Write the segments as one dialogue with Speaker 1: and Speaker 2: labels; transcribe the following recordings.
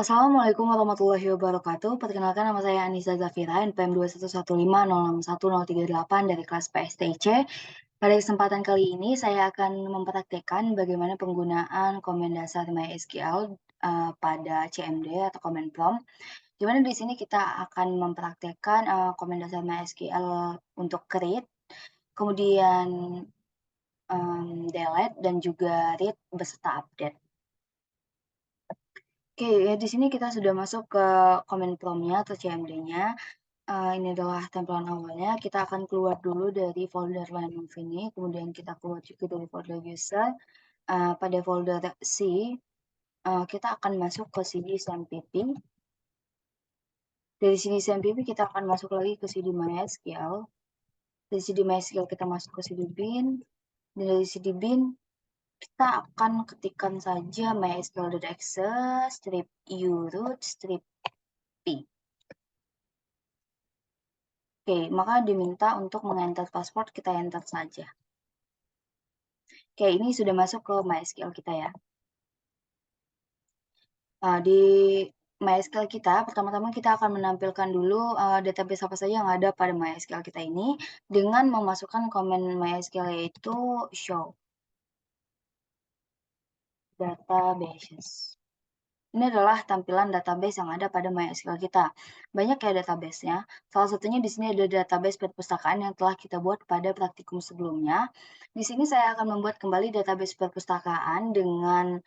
Speaker 1: Assalamualaikum warahmatullahi wabarakatuh. Perkenalkan nama saya Anissa Zafira, NPM 21155061038 dari kelas PSTC. Pada kesempatan kali ini saya akan mempraktekkan bagaimana penggunaan komen dasar MySQL pada CMD atau Command Prompt. Di mana di sini kita akan mempraktekkan komen dasar MySQL untuk create, kemudian delete dan juga read beserta update. Oke, ya di sini kita sudah masuk ke comment prompt-nya atau CMD-nya. Ini adalah tampilan awalnya. Kita akan keluar dulu dari folder Linux ini, kemudian kita keluar juga dari folder user. Pada folder C, kita akan masuk ke CD SAMPP. Dari CD SAMPP kita akan masuk lagi ke CD MySQL. Dari CD MySQL kita masuk ke CD bin. Dan dari CD bin kita akan ketikkan saja mysql.exe strip u root strip p. Oke, maka diminta untuk mengenter password, kita enter saja. Oke, ini sudah masuk ke MySQL kita ya. Di MySQL kita, pertama-tama kita akan menampilkan dulu database apa saja yang ada pada MySQL kita ini dengan memasukkan komen MySQL yaitu show databases. Ini adalah tampilan database yang ada pada MySQL kita. Banyak ya database-nya. Salah satunya di sini ada database perpustakaan yang telah kita buat pada praktikum sebelumnya. Di sini saya akan membuat kembali database perpustakaan dengan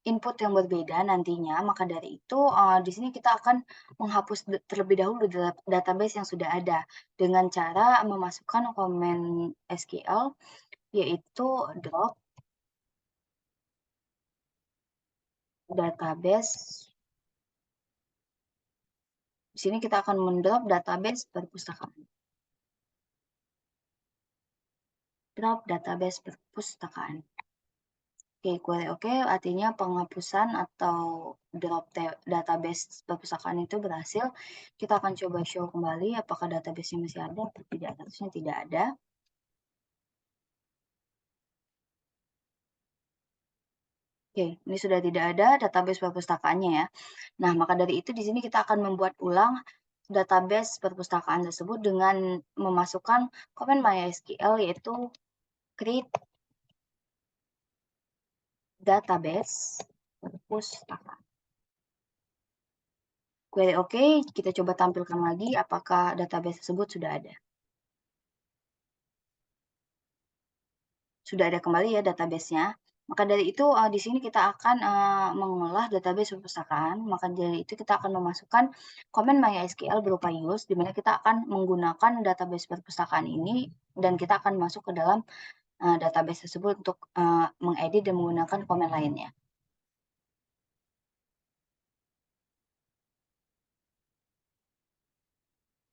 Speaker 1: input yang berbeda nantinya. Maka dari itu, di sini kita akan menghapus terlebih dahulu database yang sudah ada dengan cara memasukkan komen SQL yaitu drop database. Di sini kita akan mendrop database perpustakaan. Drop database perpustakaan. Oke, query oke, artinya penghapusan atau drop database perpustakaan itu berhasil. Kita akan coba show kembali apakah database-nya masih ada atau tidak. Harusnya tidak ada. Oke, ini sudah tidak ada database perpustakaannya ya. Nah, maka dari itu di sini kita akan membuat ulang database perpustakaan tersebut dengan memasukkan komen MySQL yaitu create database perpustakaan. Query oke, kita coba tampilkan lagi apakah database tersebut sudah ada. Sudah ada kembali ya database-nya. Maka dari itu di sini kita akan mengolah database perpustakaan. Maka dari itu kita akan memasukkan komen MySQL berupa use, di mana kita akan menggunakan database perpustakaan ini dan kita akan masuk ke dalam database tersebut untuk mengedit dan menggunakan komen lainnya.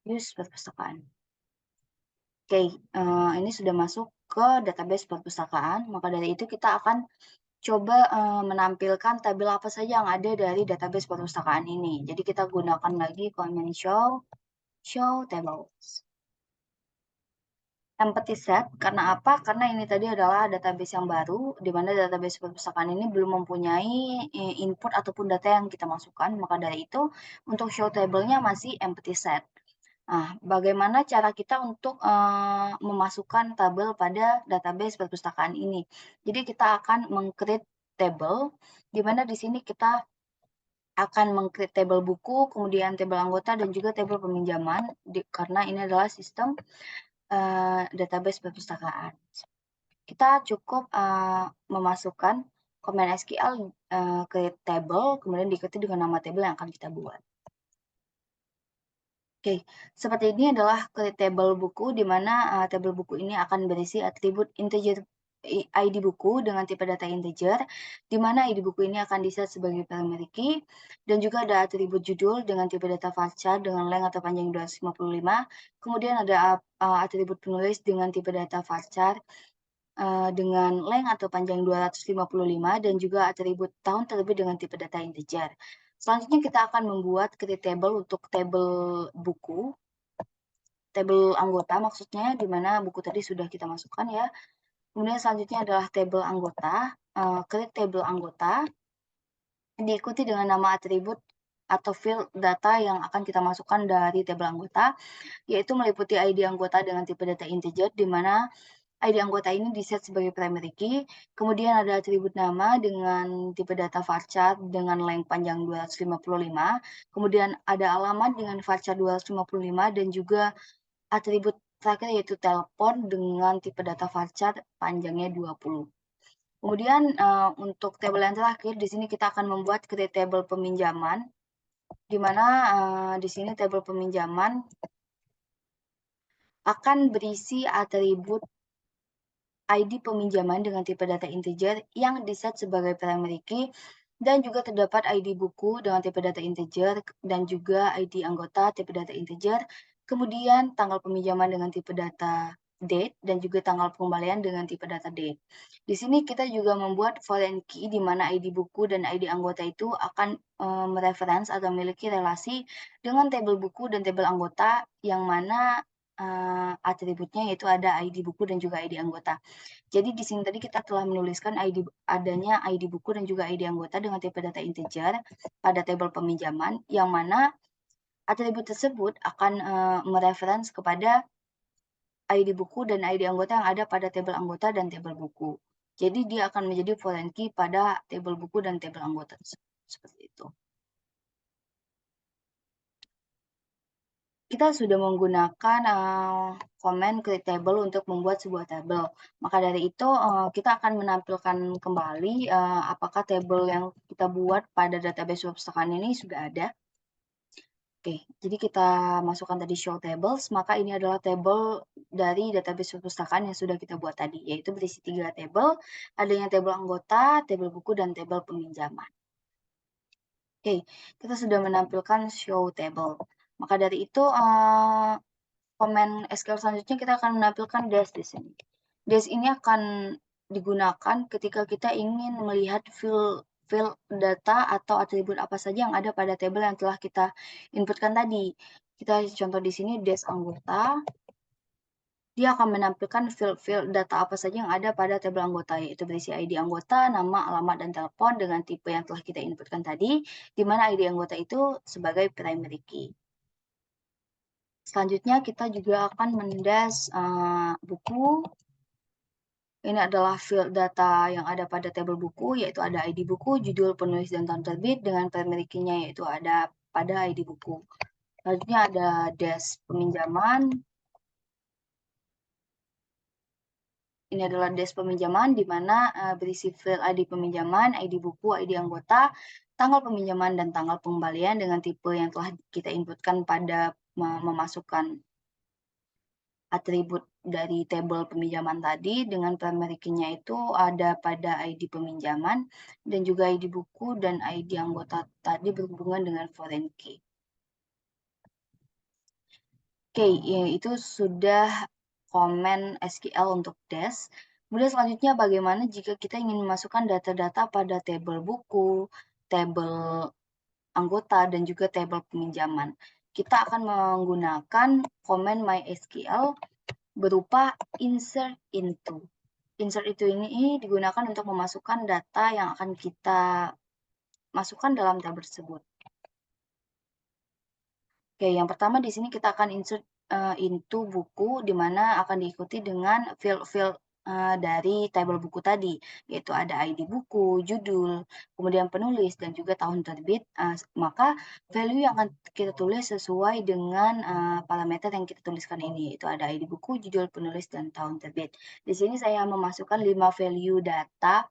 Speaker 1: Use perpustakaan. Oke, ini sudah masuk ke database perpustakaan. Maka dari itu kita akan coba menampilkan tabel apa saja yang ada dari database perpustakaan ini. Jadi kita gunakan lagi command show tables. Empty set, karena apa? Karena ini tadi adalah database yang baru, di mana database perpustakaan ini belum mempunyai input ataupun data yang kita masukkan. Maka dari itu, untuk show table-nya masih empty set. Nah, bagaimana cara kita untuk memasukkan tabel pada database perpustakaan ini? Jadi kita akan meng-create table, di mana di sini kita akan meng-create tabel buku, kemudian tabel anggota, dan juga tabel peminjaman, karena ini adalah sistem database perpustakaan. Kita cukup memasukkan komen SQL ke table, kemudian diikuti dengan nama table yang akan kita buat. Oke, seperti ini adalah create table buku, di mana tabel buku ini akan berisi atribut integer ID buku dengan tipe data integer, di mana ID buku ini akan di-set sebagai primary key, dan juga ada atribut judul dengan tipe data varchar dengan length atau panjang 255, kemudian ada atribut penulis dengan tipe data varchar dengan length atau panjang 255, dan juga atribut tahun terbit dengan tipe data integer. Selanjutnya kita akan membuat create table untuk tabel buku, tabel anggota maksudnya, di mana buku tadi sudah kita masukkan ya. Kemudian selanjutnya adalah tabel anggota, create table anggota, diikuti dengan nama atribut atau field data yang akan kita masukkan dari tabel anggota, yaitu meliputi ID anggota dengan tipe data integer, di mana ID anggota ini di-set sebagai primary key, kemudian ada atribut nama dengan tipe data varchar dengan length panjang 255, kemudian ada alamat dengan varchar 255 dan juga atribut terakhir yaitu telepon dengan tipe data varchar panjangnya 20. Kemudian untuk tabel yang terakhir di sini kita akan membuat create table peminjaman, di mana di sini tabel peminjaman akan berisi atribut ID peminjaman dengan tipe data integer yang di-set sebagai primary key dan juga terdapat ID buku dengan tipe data integer dan juga ID anggota tipe data integer, kemudian tanggal peminjaman dengan tipe data date dan juga tanggal pengembalian dengan tipe data date. Di sini kita juga membuat foreign key di mana ID buku dan ID anggota itu akan mereference atau memiliki relasi dengan tabel buku dan tabel anggota yang mana atributnya yaitu ada ID buku dan juga ID anggota. Jadi di sini tadi kita telah menuliskan adanya ID buku dan juga ID anggota dengan tipe data integer pada tabel peminjaman, yang mana atribut tersebut akan mereference kepada ID buku dan ID anggota yang ada pada tabel anggota dan tabel buku. Jadi dia akan menjadi foreign key pada tabel buku dan tabel anggota seperti itu. Kita sudah menggunakan komen create table untuk membuat sebuah tabel. Maka dari itu kita akan menampilkan kembali apakah tabel yang kita buat pada database perpustakaan ini sudah ada. Oke, jadi kita masukkan tadi show tables, maka ini adalah tabel dari database perpustakaan yang sudah kita buat tadi, yaitu berisi 3 tabel, adanya tabel anggota, tabel buku, dan tabel peminjaman. Oke, kita sudah menampilkan show table. Maka dari itu komen SQL selanjutnya kita akan menampilkan dash di sini. Dash ini akan digunakan ketika kita ingin melihat field data atau atribut apa saja yang ada pada tabel yang telah kita inputkan tadi. Kita contoh di sini dash anggota. Dia akan menampilkan field data apa saja yang ada pada tabel anggota, yaitu berisi ID anggota, nama, alamat, dan telepon dengan tipe yang telah kita inputkan tadi, di mana ID anggota itu sebagai primary key. Selanjutnya kita juga akan mendash buku. Ini adalah field data yang ada pada tabel buku, yaitu ada ID buku, judul, penulis, dan tahun terbit dengan primary key-nya yaitu ada pada ID buku. Selanjutnya ada dash peminjaman. Ini adalah dash peminjaman di mana berisi field ID peminjaman, ID buku, ID anggota, tanggal peminjaman, dan tanggal pengembalian dengan tipe yang telah kita inputkan pada memasukkan atribut dari tabel peminjaman tadi dengan primary key-nya itu ada pada ID peminjaman dan juga ID buku dan ID anggota tadi berhubungan dengan foreign key. Oke, ya, itu sudah komen SQL untuk dash. Kemudian selanjutnya bagaimana jika kita ingin memasukkan data-data pada tabel buku, tabel anggota, dan juga tabel peminjaman. Kita akan menggunakan komen MySQL berupa insert into. Insert into ini digunakan untuk memasukkan data yang akan kita masukkan dalam tabel tersebut. Oke, yang pertama di sini kita akan insert into buku, di mana akan diikuti dengan field-field dari tabel buku tadi, yaitu ada ID buku, judul, kemudian penulis, dan juga tahun terbit. Maka value yang akan kita tulis sesuai dengan parameter yang kita tuliskan ini, yaitu ada ID buku, judul, penulis, dan tahun terbit. Di sini saya memasukkan 5 value data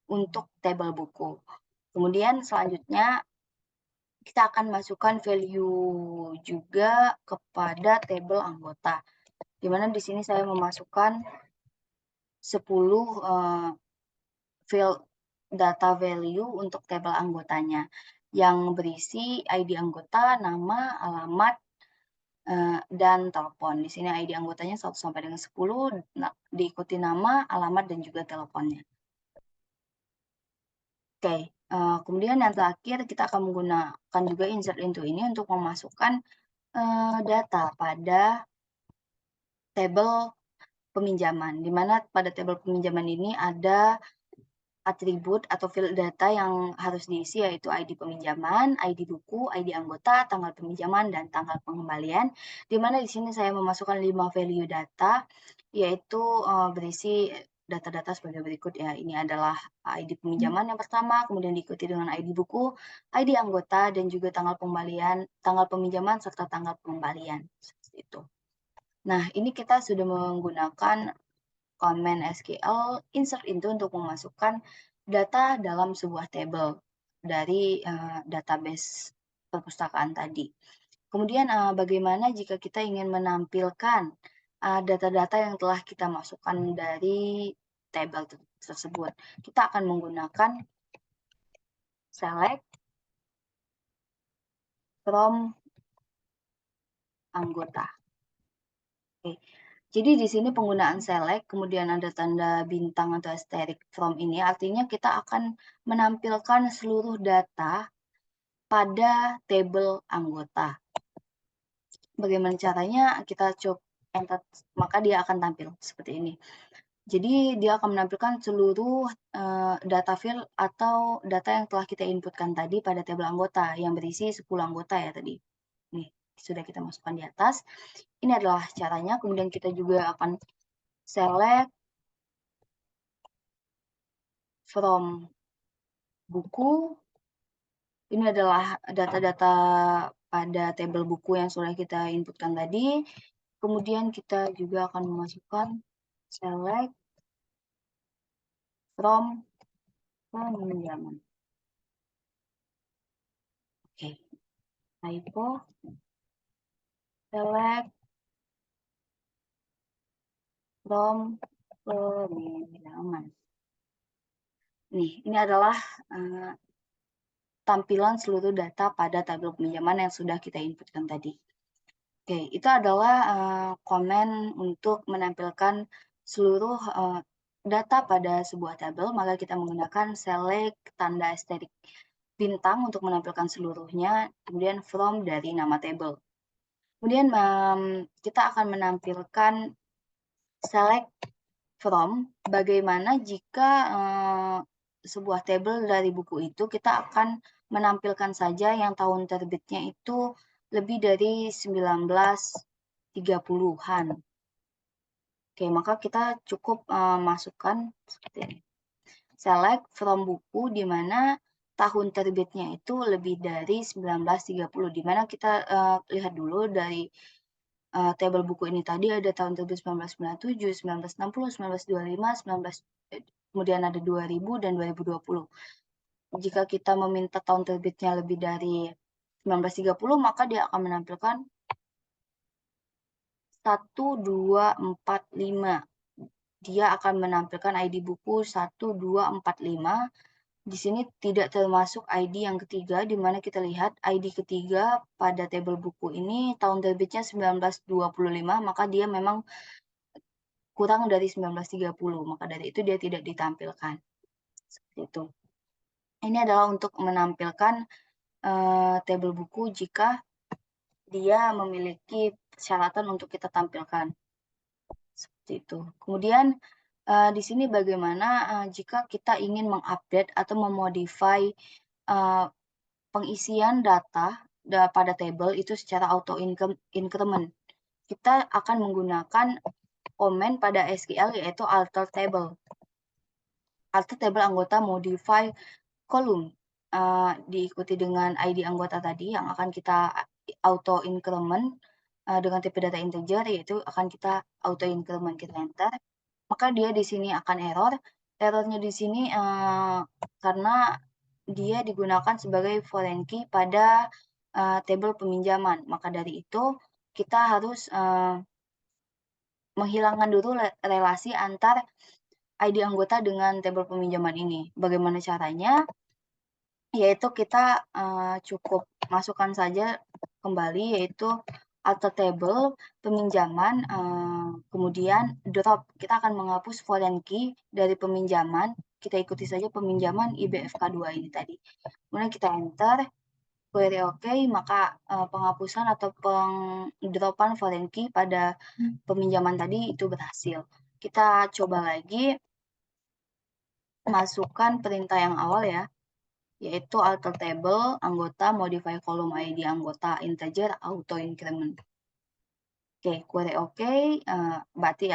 Speaker 1: untuk tabel buku. Kemudian selanjutnya kita akan masukkan value juga kepada tabel anggota. Di mana di sini saya memasukkan 10 field data value untuk tabel anggotanya yang berisi ID anggota, nama, alamat, dan telepon. Di sini ID anggotanya 1 sampai dengan 10, diikuti nama, alamat, dan juga teleponnya. Oke, kemudian yang terakhir kita akan menggunakan juga insert into ini untuk memasukkan data pada tabel peminjaman, di mana pada tabel peminjaman ini ada atribut atau field data yang harus diisi yaitu ID peminjaman, ID buku, ID anggota, tanggal peminjaman, dan tanggal pengembalian. Di mana di sini saya memasukkan 5 value data, yaitu berisi data-data sebagai berikut ya. Ini adalah ID peminjaman yang pertama, kemudian diikuti dengan ID buku, ID anggota, dan juga tanggal pengembalian, tanggal peminjaman, serta tanggal pengembalian. Seperti itu. Nah, ini kita sudah menggunakan Command SQL insert into untuk memasukkan data dalam sebuah table dari database perpustakaan tadi. Kemudian bagaimana jika kita ingin menampilkan data-data yang telah kita masukkan dari table tersebut? Kita akan menggunakan select from anggota. Oke. Jadi di sini penggunaan select, kemudian ada tanda bintang atau asterisk from ini, artinya kita akan menampilkan seluruh data pada tabel anggota. Bagaimana caranya? Kita coba enter, maka dia akan tampil seperti ini. Jadi dia akan menampilkan seluruh data field atau data yang telah kita inputkan tadi pada tabel anggota yang berisi 10 anggota ya tadi. Nih, sudah kita masukkan di atas. Ini adalah caranya, kemudian kita juga akan select from buku. Ini adalah data-data pada tabel buku yang sudah kita inputkan tadi. Kemudian kita juga akan memasukkan select from peminjaman. Oke, typo select from peminjaman. Nih, ini adalah tampilan seluruh data pada tabel peminjaman yang sudah kita inputkan tadi. Oke, itu adalah komen untuk menampilkan seluruh data pada sebuah tabel, maka kita menggunakan select tanda asterisk bintang untuk menampilkan seluruhnya, kemudian from dari nama tabel. Kemudian kita akan menampilkan select from, bagaimana jika sebuah tabel dari buku itu kita akan menampilkan saja yang tahun terbitnya itu lebih dari 1930-an. Oke, maka kita cukup masukkan seperti ini. Select from buku di mana tahun terbitnya itu lebih dari 1930, di mana kita lihat dulu dari tabel buku ini tadi ada tahun terbit 1997, 1960, 1925, 19 kemudian ada 2000 dan 2020. Jika kita meminta tahun terbitnya lebih dari 1930, maka dia akan menampilkan 1245. Dia akan menampilkan ID buku 1245. Di sini tidak termasuk ID yang ketiga, di mana kita lihat ID ketiga pada tabel buku ini tahun terbitnya 1925, maka dia memang kurang dari 1930, maka dari itu dia tidak ditampilkan. Seperti itu. Ini adalah untuk menampilkan tabel buku jika dia memiliki persyaratan untuk kita tampilkan. Seperti itu. Kemudian di sini bagaimana jika kita ingin mengupdate atau memodify pengisian data pada tabel itu secara auto increment. Kita akan menggunakan komen pada SQL yaitu alter table. Alter table anggota modify column diikuti dengan ID anggota tadi yang akan kita auto increment dengan tipe data integer, yaitu akan kita auto increment, kita enter, maka dia di sini akan error. Errornya di sini karena dia digunakan sebagai foreign key pada tabel peminjaman. Maka dari itu kita harus menghilangkan dulu relasi antar ID anggota dengan tabel peminjaman ini. Bagaimana caranya? Yaitu kita cukup masukkan saja kembali yaitu alter table peminjaman, kemudian drop. Kita akan menghapus foreign key dari peminjaman. Kita ikuti saja peminjaman IBFK2 ini tadi. Kemudian kita enter, query OK, maka penghapusan atau pengdropan foreign key pada peminjaman tadi itu berhasil. Kita coba lagi. masukkan perintah yang awal ya, yaitu alter table, anggota, modify column ID anggota, integer, auto increment. Oke, query oke, berarti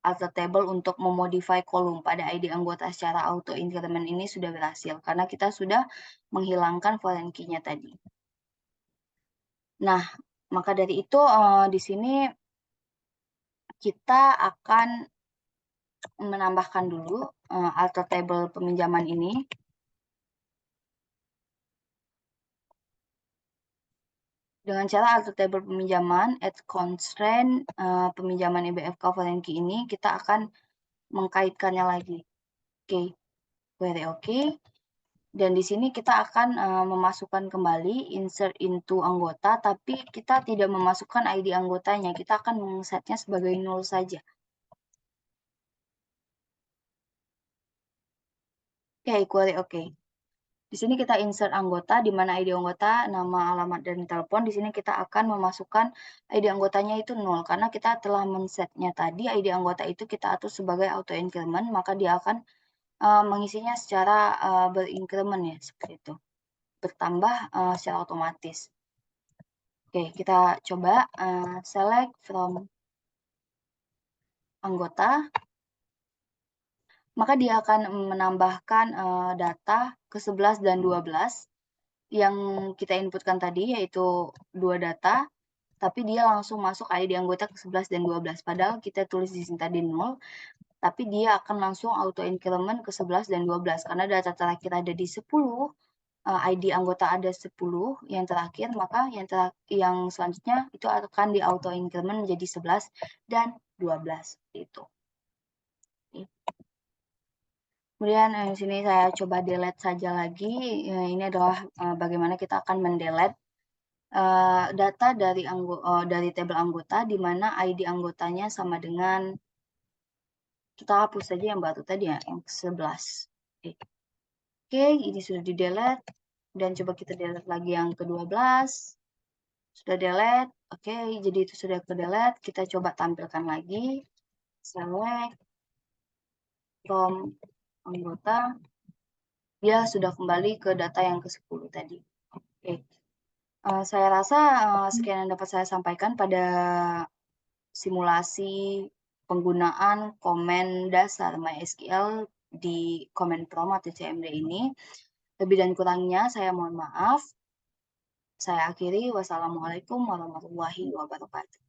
Speaker 1: alter table untuk memodify kolom pada ID anggota secara auto increment ini sudah berhasil karena kita sudah menghilangkan foreign key-nya tadi. Nah, maka dari itu di sini kita akan menambahkan dulu alter table peminjaman ini. Dengan cara alter table peminjaman, add constraint peminjaman IBFK foreign key ini, kita akan mengkaitkannya lagi. Oke, query oke. Dan di sini kita akan memasukkan kembali insert into anggota, tapi kita tidak memasukkan ID anggotanya. Kita akan mengsetnya sebagai null saja. Oke, query oke. Di sini kita insert anggota, di mana ID anggota, nama, alamat, dan telepon. Di sini kita akan memasukkan ID anggotanya itu null, karena kita telah men-setnya tadi, ID anggota itu kita atur sebagai auto increment, maka dia akan mengisinya secara berincrement ya, seperti itu. Bertambah secara otomatis. Oke, kita coba select from anggota, maka dia akan menambahkan data ke 11 dan 12 yang kita inputkan tadi, yaitu 2 data, tapi dia langsung masuk ID anggota ke 11 dan 12. Padahal kita tulis di sini tadi 0, tapi dia akan langsung auto increment ke 11 dan 12, karena data terakhir ada di 10, ID anggota ada 10 yang terakhir, maka yang selanjutnya itu akan di auto increment menjadi 11 dan 12 itu. Kemudian di sini saya coba delete saja lagi. Ini adalah bagaimana kita akan mendelete data dari tabel anggota di mana ID anggotanya sama dengan, kita hapus saja yang baru tadi ya, yang 11. Oke, ini sudah di delete. Dan coba kita delete lagi yang ke-12. Sudah delete. Oke, jadi itu sudah ke delete. Kita coba tampilkan lagi. Select from anggota. Dia sudah kembali ke data yang ke-10 tadi. Oke. Saya rasa sekian yang dapat saya sampaikan pada simulasi penggunaan komen dasar MySQL di Command Prompt atau CMD ini. Lebih dan kurangnya saya mohon maaf. Saya akhiri. Wassalamualaikum warahmatullahi wabarakatuh.